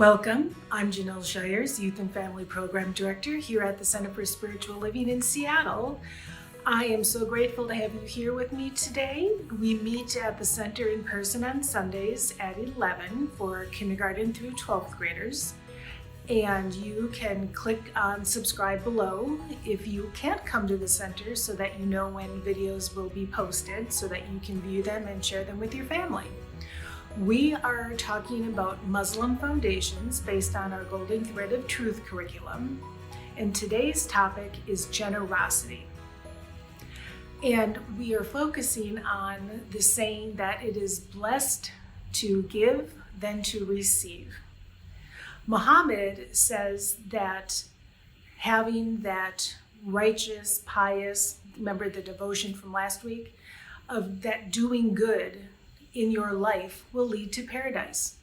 Welcome. I'm Janelle Shires, Youth and Family Program Director here at the Center for Spiritual Living in Seattle. I am so grateful to have you here with me today. We meet at the center in person on Sundays at 11 for kindergarten through 12th graders. And you can click on subscribe below if you can't come to the center so that you know when videos will be posted so that you can view them and share them with your family. We are talking about Muslim foundations based on our Golden Thread of Truth curriculum, and today's topic is generosity. And we are focusing on the saying that it is blessed to give than to receive. Mohammad says that having that righteous, pious, remember the devotion from last week, of that doing good in your life will lead to paradise.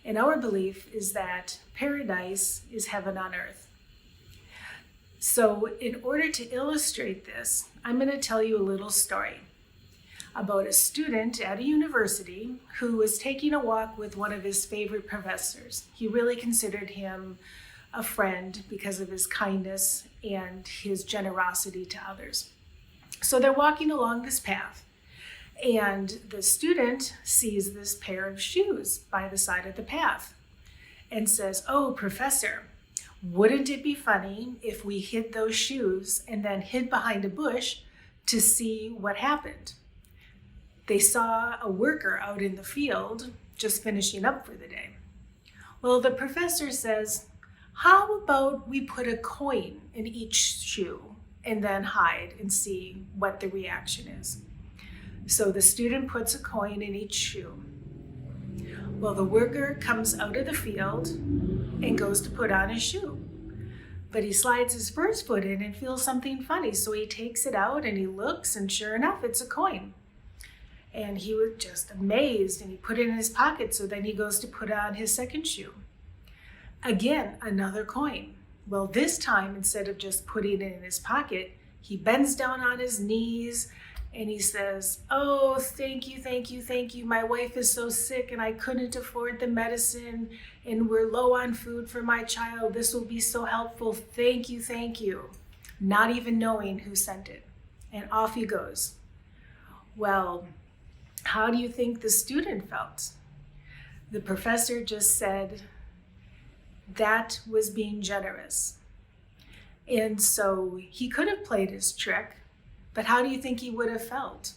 And our belief is that paradise is heaven on earth. So in order to illustrate this, I'm going to tell you a little story about a student at a university who was taking a walk with one of his favorite professors. He really considered him a friend because of his kindness and his generosity to others. So they're walking along this path. And the student sees this pair of shoes by the side of the path and says, "Oh, professor, wouldn't it be funny if we hid those shoes and then hid behind a bush to see what happened?" They saw a worker out in the field just finishing up for the day. Well, the professor says, "How about we put a coin in each shoe and then hide and see what the reaction is?" So the student puts a coin in each shoe. Well, the worker comes out of the field and goes to put on his shoe. But he slides his first foot in and feels something funny. So he takes it out and he looks, and sure enough, it's a coin. And he was just amazed, and he put it in his pocket. So then he goes to put on his second shoe. Again, another coin. Well, this time, instead of just putting it in his pocket, he bends down on his knees and he says, "Oh, thank you, thank you, thank you. My wife is so sick and I couldn't afford the medicine and we're low on food for my child. This will be so helpful. Thank you, thank you." Not even knowing who sent it. And off he goes. Well, how do you think the student felt? The professor just said that was being generous. And so he could have played his trick. But how do you think he would have felt?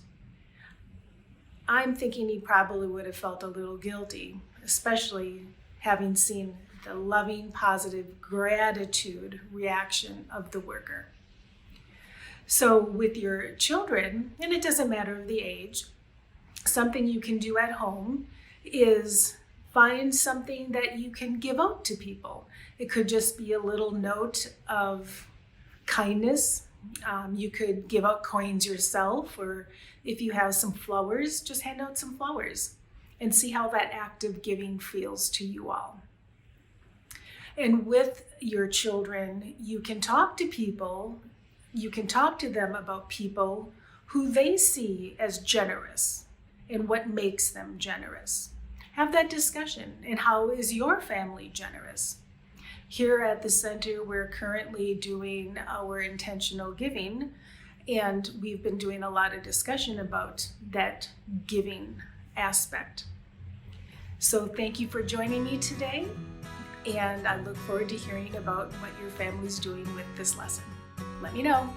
I'm thinking he probably would have felt a little guilty, especially having seen the loving, positive gratitude reaction of the worker. So with your children, and it doesn't matter the age, something you can do at home is find something that you can give out to people. It could just be a little note of kindness. You could give out coins yourself, or if you have some flowers, just hand out some flowers and see how that act of giving feels to you all. And with your children, you can talk to people, you can talk to them about people who they see as generous and what makes them generous. Have that discussion. And how is your family generous? Here at the center, we're currently doing our intentional giving, and we've been doing a lot of discussion about that giving aspect. So thank you for joining me today, and I look forward to hearing about what your family's doing with this lesson. Let me know.